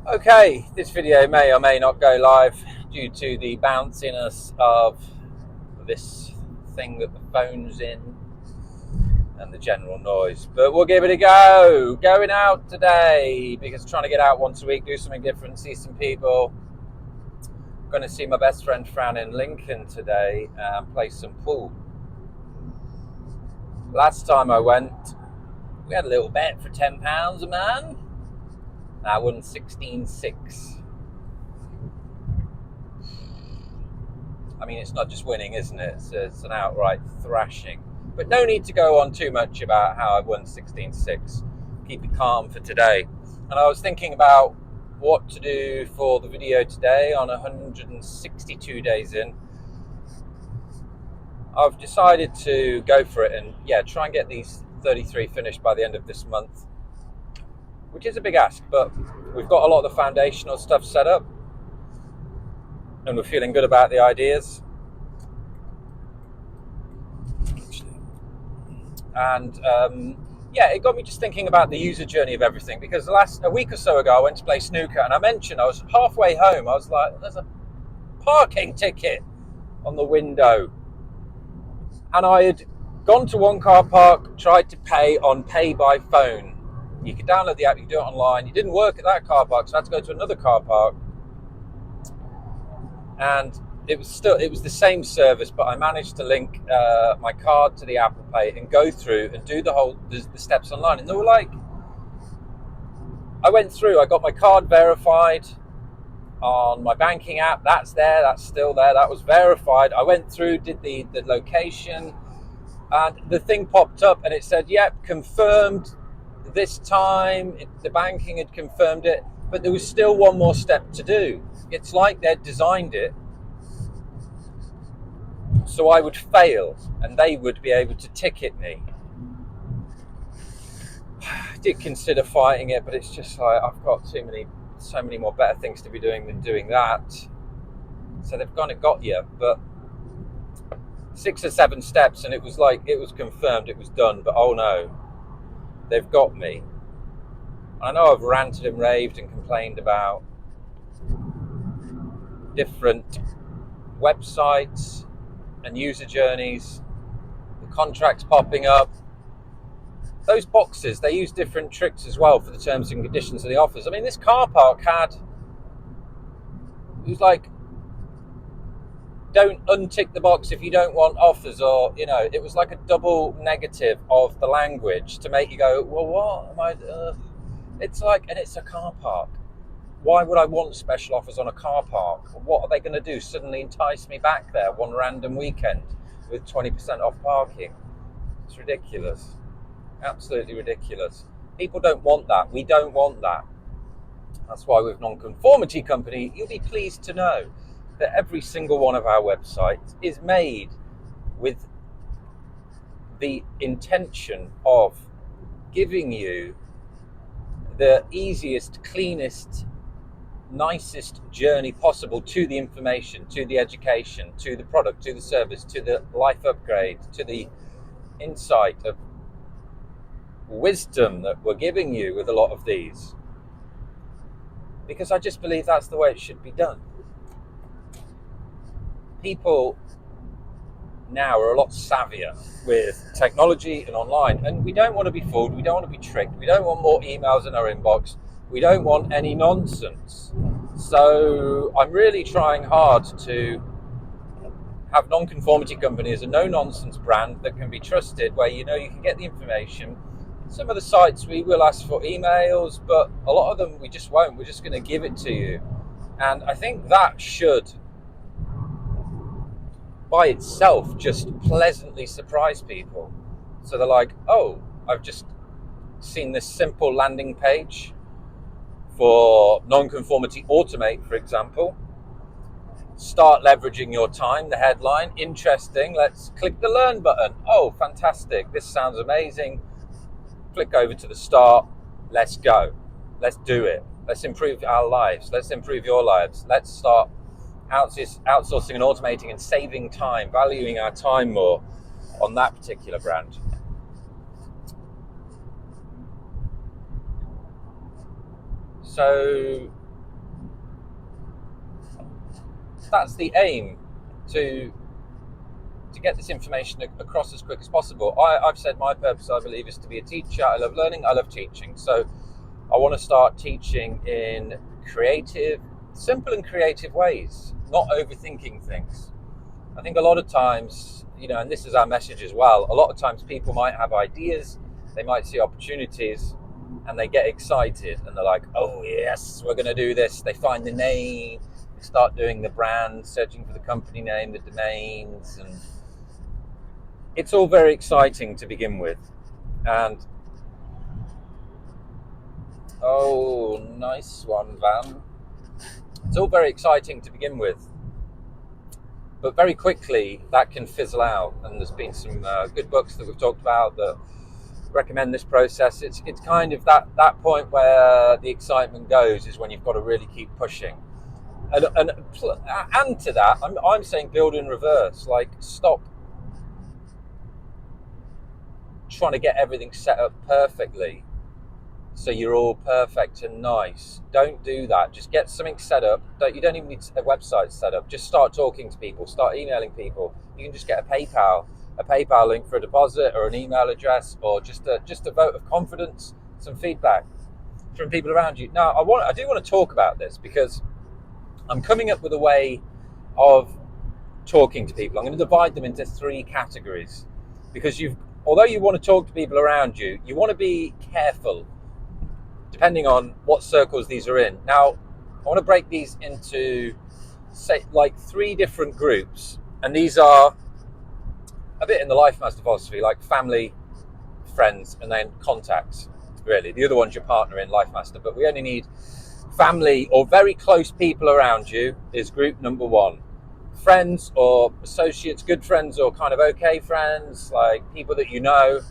Okay, this video may or may not go live due to the bounciness of this thing that the phone's in and the general noise, but we'll give it a go. Going out today because trying to get out once a week, do something different, see some people. Going to see my best friend Fran in Lincoln today and play some pool. Last time I went, we had a little bet for £10 a man. I won 16.6. I mean, it's not just winning, isn't it? It's an outright thrashing. But no need to go on too much about how I won 16.6. Keep it calm for today. And I was thinking about what to do for the video today on 162 days in. I've decided to go for it and try and get these 33 finished by the end of this month, which is a big ask, but we've got a lot of the foundational stuff set up and we're feeling good about the ideas. And it got me just thinking about the user journey of everything, because a week or so ago I went to play snooker and I mentioned I was halfway home, I was like, there's a parking ticket on the window, and I had gone to one car park, tried to pay on pay by phone. You could download the app, you could do it online. It didn't work at that car park, so I had to go to another car park, and it was the same service, but I managed to link my card to the Apple Pay and go through and do the steps online. And they were like, I went through, I got my card verified on my banking app. That's there, that's still there, that was verified. I went through, did the location, and the thing popped up and it said, yep, confirmed this time. The banking had confirmed it, but there was still one more step to do. It's like they'd designed it so I would fail and they would be able to ticket me. I did consider fighting it, but it's just like I've got so many more better things to be doing than doing that. So they've kind of got you, but 6 or 7 steps and it was confirmed, it was done, but oh no, they've got me. I know I've ranted and raved and complained about different websites and user journeys, the contracts popping up. Those boxes, they use different tricks as well for the terms and conditions of the offers. I mean, this car park it was like, don't untick the box if you don't want offers, or, it was like a double negative of the language to make you go, well, what am I, it's like, and it's a car park. Why would I want special offers on a car park? What are they going to do? Suddenly entice me back there one random weekend with 20% off parking? It's ridiculous. Absolutely ridiculous. People don't want that. We don't want that. That's why with Nonconformity Company, you'll be pleased to know that every single one of our websites is made with the intention of giving you the easiest, cleanest, nicest journey possible to the information, to the education, to the product, to the service, to the life upgrade, to the insight of wisdom that we're giving you with a lot of these. Because I just believe that's the way it should be done. People now are a lot savvier with technology and online, and we don't want to be fooled, we don't want to be tricked, we don't want more emails in our inbox, we don't want any nonsense. So I'm really trying hard to have Nonconformity Company as a no-nonsense brand that can be trusted, where you can get the information. Some of the sites we will ask for emails, but a lot of them we just won't. We're just going to give it to you. And I think that should, by itself, just pleasantly surprise people. So they're like, oh, I've just seen this simple landing page for Nonconformity Automate, for example. Start leveraging your time, the headline, interesting. Let's click the learn button. Oh, fantastic. This sounds amazing. Click over to the start. Let's go. Let's do it. Let's improve our lives. Let's improve your lives. Let's start outsourcing and automating and saving time, valuing our time more on that particular brand. So that's the aim, to get this information across as quick as possible. I've said my purpose, I believe, is to be a teacher. I love learning, I love teaching. So I want to start teaching in simple and creative ways, not overthinking things. I think a lot of times, and this is our message as well, a lot of times people might have ideas, they might see opportunities, and they get excited and they're like, oh yes, we're going to do this. They find the name, they start doing the brand, searching for the company name, the domains, and it's all very exciting to begin with. And oh, nice one, Van. It's all very exciting to begin with, but very quickly that can fizzle out. And there's been some good books that we've talked about that recommend this process. It's kind of that point where the excitement goes is when you've got to really keep pushing. And to that, I'm saying build in reverse. Like, stop trying to get everything set up perfectly so you're all perfect and nice. Don't do that. Just get something set up. You don't even need a website set up. Just start talking to people, start emailing people. You can just get a PayPal link for a deposit, or an email address, or just a vote of confidence, some feedback from people around you. Now, I do want to talk about this because I'm coming up with a way of talking to people. I'm going to divide them into 3 categories, because although you want to talk to people around you, you want to be careful depending on what circles these are in. Now, I want to break these into, say, like 3 different groups, and these are a bit in the LifeMaster philosophy, like family, friends, and then contacts. Really, the other one's your partner in LifeMaster, but we only need family or very close people around you is group number 1. Friends or associates, good friends or kind of okay friends, like people that you know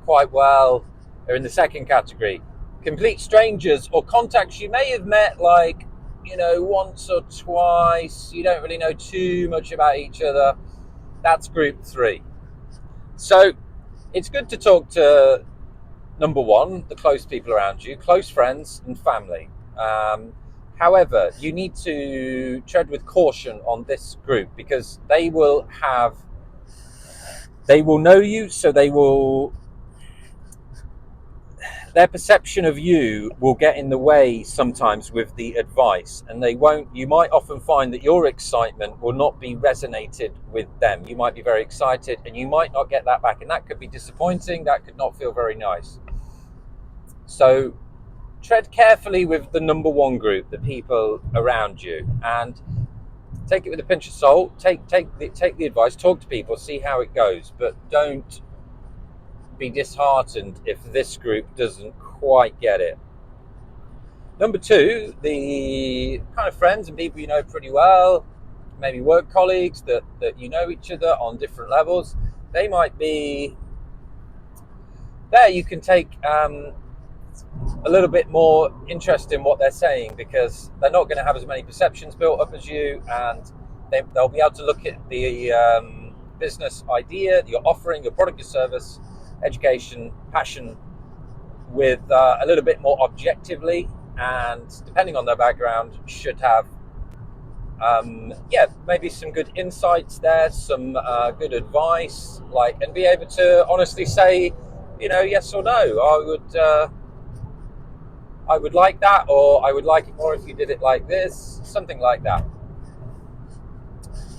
quite well, are in the second category. Complete strangers or contacts you may have met like, once or twice, you don't really know too much about each other. That's group 3. So it's good to talk to number 1, the close people around you, close friends and family. However, you need to tread with caution on this group, because they will know you, so their perception of you will get in the way sometimes with the advice, and you might often find that your excitement will not be resonated with them. You might be very excited and you might not get that back, and that could be disappointing. That could not feel very nice. So tread carefully with the number 1 group, the people around you, and take it with a pinch of salt. Take the advice, talk to people, see how it goes, but don't be disheartened if this group doesn't quite get it. Number 2, the kind of friends and people you know pretty well, maybe work colleagues that you know each other on different levels. They might be there. You can take a little bit more interest in what they're saying, because they're not going to have as many perceptions built up as you, and they'll be able to look at the business idea, your offering, your product, your service, education, passion, with a little bit more objectively, and depending on their background, should have maybe some good insights there, some good advice, and be able to honestly say, yes or no. I would like that, or I would like it more if you did it like this, something like that.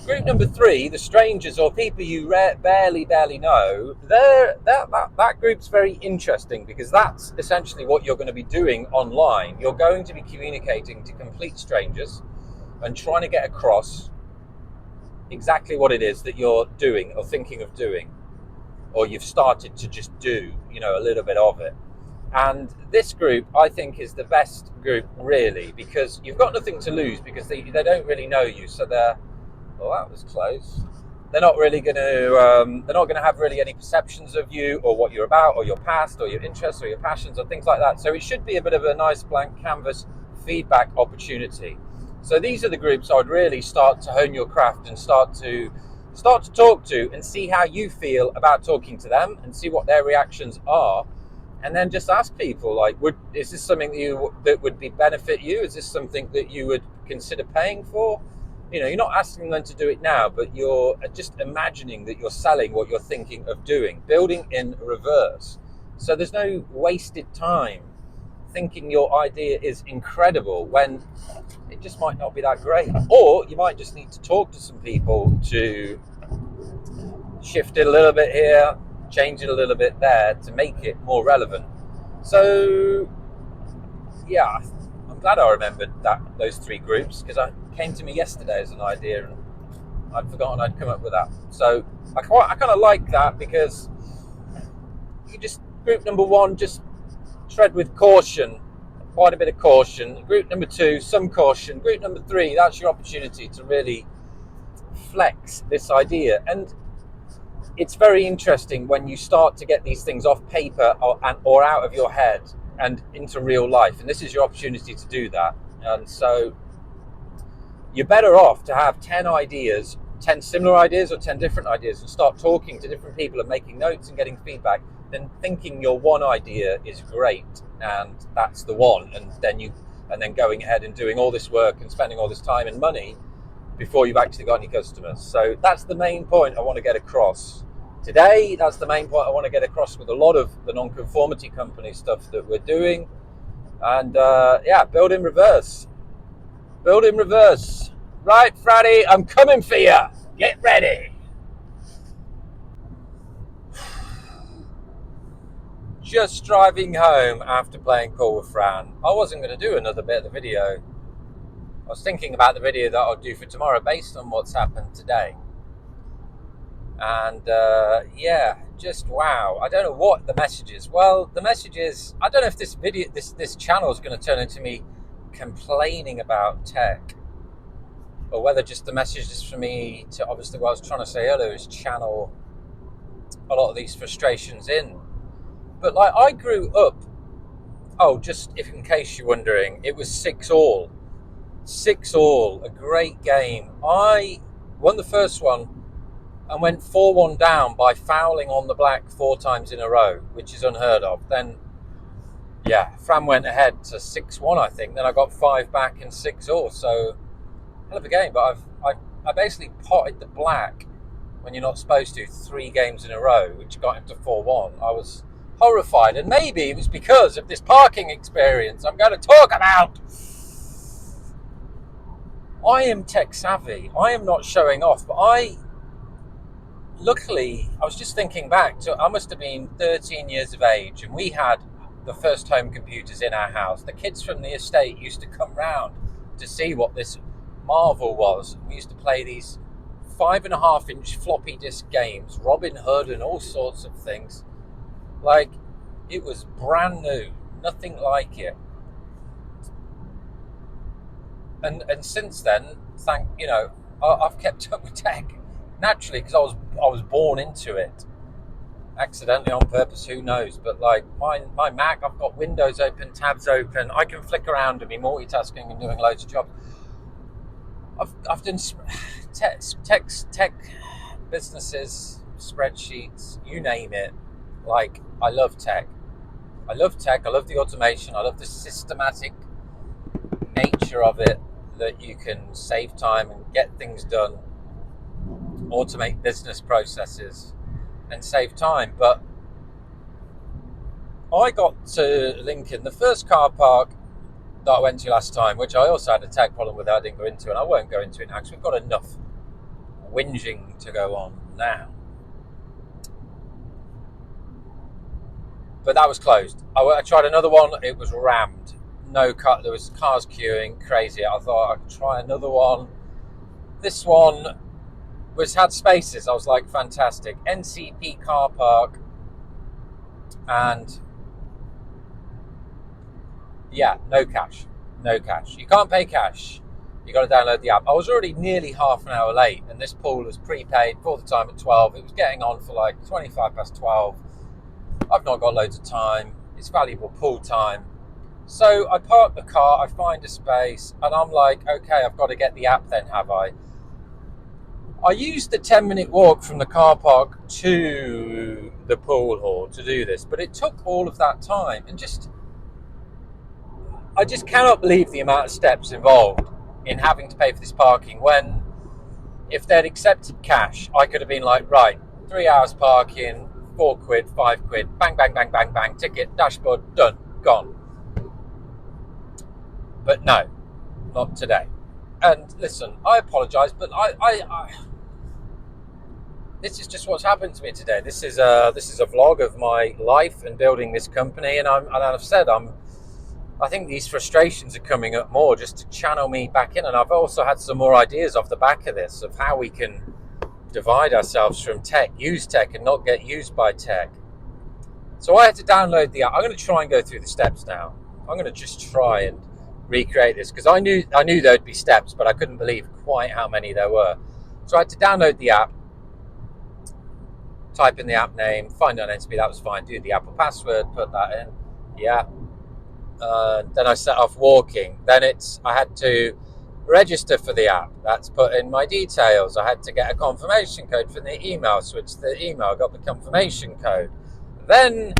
Group number 3, the strangers or people you barely know, that group's very interesting, because that's essentially what you're going to be doing online. You're going to be communicating to complete strangers and trying to get across exactly what it is that you're doing or thinking of doing, or you've started to just do, a little bit of it. And this group, I think, is the best group, really, because you've got nothing to lose, because they don't really know you, so that was close. They're not really going to have really any perceptions of you or what you're about or your past or your interests or your passions or things like that. So it should be a bit of a nice blank canvas feedback opportunity. So these are the groups I would really start to hone your craft and start to talk to, and see how you feel about talking to them and see what their reactions are. And then just ask people, is this something that would benefit you? Is this something that you would consider paying for? You're not asking them to do it now, but you're just imagining that you're selling what you're thinking of doing, building in reverse. So there's no wasted time thinking your idea is incredible when it just might not be that great. Or you might just need to talk to some people to shift it a little bit here, change it a little bit there to make it more relevant. So yeah, I'm glad I remembered those 3 groups, because it came to me yesterday as an idea and I'd forgotten I'd come up with that. So I kind of like that, because you just, group number 1, just tread with caution, quite a bit of caution. Group number 2, some caution. Group number 3, that's your opportunity to really flex this idea. And it's very interesting when you start to get these things off paper or out of your head and into real life. And this is your opportunity to do that. And so you're better off to have 10 ideas, 10 similar ideas or 10 different ideas, and start talking to different people and making notes and getting feedback, than thinking your one idea is great and that's the one, and then going ahead and doing all this work and spending all this time and money before you've actually got any customers. So that's the main point I want to get across today. That's the main point I want to get across with a lot of the non-conformity company stuff that we're doing. And build in reverse. Build in reverse. Right, Fraddy, I'm coming for you. Get ready. Just driving home after playing Call with Fran. I wasn't going to do another bit of the video. I was thinking about the video that I'll do for tomorrow based on what's happened today. And just wow. I don't know what the message is. Well, the message is, I don't know if this channel is going to turn into me complaining about tech, or whether just the message is for me to, obviously what I was trying to say earlier is channel a lot of these frustrations in. But like, I grew up, just if in case you're wondering, it was 6-all. 6-all, a great game. I won the first one and went 4-1 down by fouling on the black 4 times in a row, which is unheard of. Then, Fran went ahead to 6-1, I think. Then I got 5 back and 6-all. So, hell of a game. But I basically potted the black when you're not supposed to 3 games in a row, which got him to 4-1. I was horrified, and maybe it was because of this parking experience I'm going to talk about. I am tech savvy. I am not showing off, but luckily, I was just thinking back to, I must have been 13 years of age, and we had the first home computers in our house. The kids from the estate used to come round to see what this marvel was. We used to play these 5.5-inch floppy disk games, Robin Hood and all sorts of things. Like, it was brand new, nothing like it. And since then, I've kept up with tech naturally, because I was born into it, accidentally, on purpose, who knows. But like my Mac, I've got windows open, tabs open. I can flick around and be multitasking and doing loads of jobs. I've done tech businesses, spreadsheets, you name it. Like, I love tech. I love the automation. I love the systematic nature of it, that you can save time and get things done, automate business processes and save time. But I got to Lincoln, the first car park that I went to last time, which I also had a tech problem with that I didn't go into, and I won't go into it now because we've got enough whinging to go on now. But that was closed. I tried another one, it was rammed. No car, there was cars queuing, crazy. I thought I could try another one. This one had spaces. I was like, fantastic. NCP car park. And no cash. You can't pay cash. You got to download the app. I was already nearly half an hour late, and this pool was prepaid for the time at 12. It was getting on for like 25 past 12. I've not got loads of time. It's valuable pool time. So I park the car, I find a space, and I'm like, okay, I've got to get the app then, have I? I used the 10-minute walk from the car park to the pool hall to do this, but it took all of that time, and I just cannot believe the amount of steps involved in having to pay for this parking, when if they'd accepted cash, I could have been like, right, 3 hours parking, £4, £5, bang, bang, bang, bang, bang, ticket, dashboard, done, gone. But no, not today. And listen, I apologise, but I this is just what's happened to me today. This is a vlog of my life and building this company, and I've said I think these frustrations are coming up more just to channel me back in, and I've also had some more ideas off the back of this of how we can divide ourselves from tech, use tech, and not get used by tech. So I had to download the app. I'm going to try and go through the steps now. I'm going to just try and recreate this because I knew there'd be steps, but I couldn't believe quite how many there were. So I had to download the app, type in the app name, find an entity, that was fine, do the Apple password, put that in, yeah. Then I set off walking. Then I had to register for the app. That's put in my details. I had to get a confirmation code from the email, switch the email, got the confirmation code. Then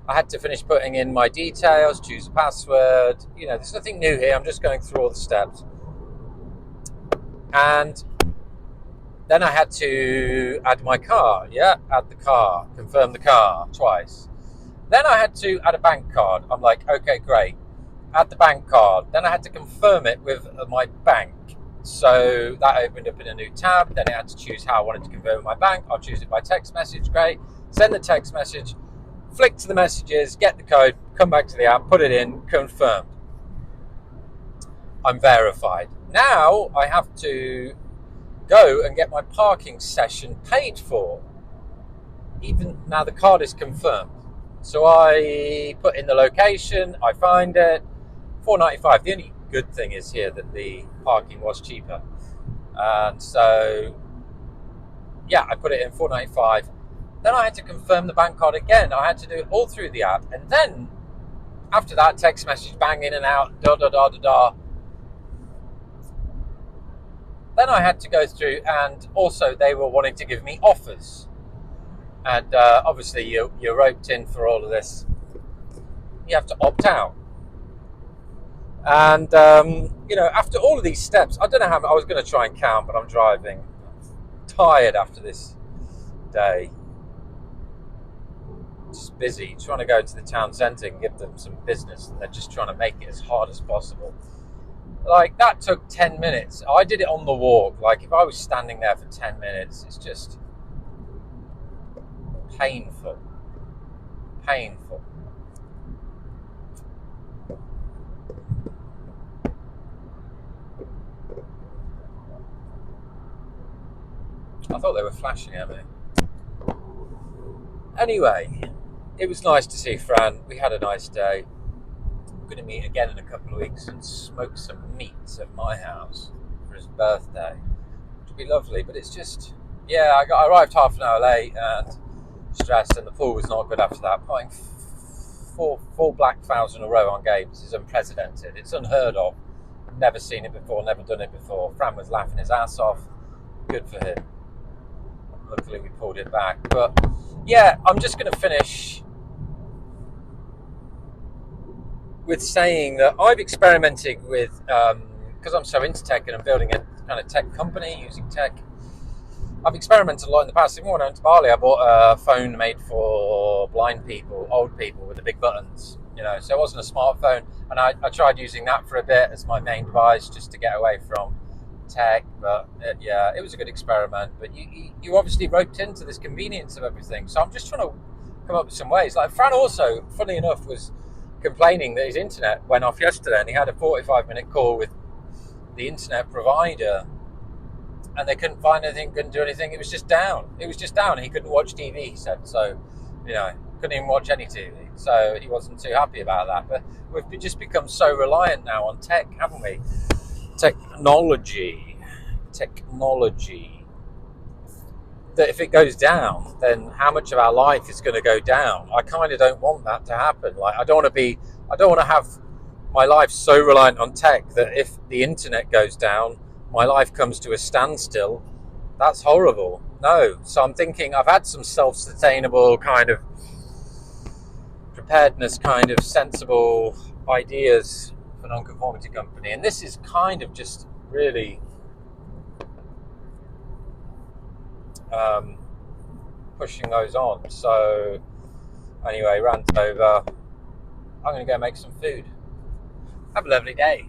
I had to finish putting in my details, choose a password. There's nothing new here. I'm just going through all the steps. And then I had to add my car. Yeah, add the car, confirm the car twice. Then I had to add a bank card. I'm like, okay, great. Add the bank card. Then I had to confirm it with my bank. So that opened up in a new tab. Then I had to choose how I wanted to confirm with my bank. I'll choose it by text message. Great. Send the text message. Flick to the messages. Get the code. Come back to the app. Put it in. Confirmed. I'm verified. Now I have to go and get my parking session paid for. Even now the card is confirmed. So I put in the location, I find it, £4.95. The only good thing is here that the parking was cheaper. And so, yeah, I put it in £4.95. Then I had to confirm the bank card again. I had to do it all through the app. And then, after that, text message, bang, in and out, da-da-da-da-da. Then I had to go through, and also they were wanting to give me offers. And obviously you're roped in for all of this. You have to opt out. And, after all of these steps, I don't know how I was going to try and count, but I'm driving. I'm tired after this day. Just busy, trying to go to the town centre and give them some business, and they're just trying to make it as hard as possible. Like, that took 10 minutes. I did it on the walk. Like, if I was standing there for 10 minutes, it's just painful. I thought they were flashing at me. Anyway, it was nice to see Fran. We had a nice day. We're going to meet again in a couple of weeks and smoke some meat at my house for his birthday. It would be lovely, but it's just, I arrived half an hour late and stressed, and the pool was not good after that. Putting four black fouls in a row on games is unprecedented. It's unheard of. Never seen it before, never done it before. Fran was laughing his ass off. Good for him. Luckily we pulled it back. But yeah, I'm just going to finish with saying that I've experimented with, because I'm so into tech and I'm building a kind of tech company using tech, I've experimented a lot in the past. Even when I went to Bali, I bought a phone made for blind people, old people, with the big buttons. So it wasn't a smartphone, and I tried using that for a bit as my main device just to get away from tech. But it was a good experiment. But you obviously roped into this convenience of everything. So I'm just trying to come up with some ways. Like Fran also, funny enough, was complaining that his internet went off yesterday, and he had a 45-minute call with the internet provider. And they couldn't find anything, couldn't do anything. It was just down. And he couldn't watch TV, he said. So, couldn't even watch any TV. So he wasn't too happy about that. But we've just become so reliant now on tech, haven't we? Technology. That if it goes down, then how much of our life is going to go down? I kind of don't want that to happen. Like, I don't want to have my life so reliant on tech that if the internet goes down, my life comes to a standstill. That's horrible. No. So I'm thinking I've had some self-sustainable kind of preparedness, kind of sensible ideas for Nonconformity Company, and this is kind of just really pushing those on. So anyway, rant over. I'm going to go make some food. Have a lovely day.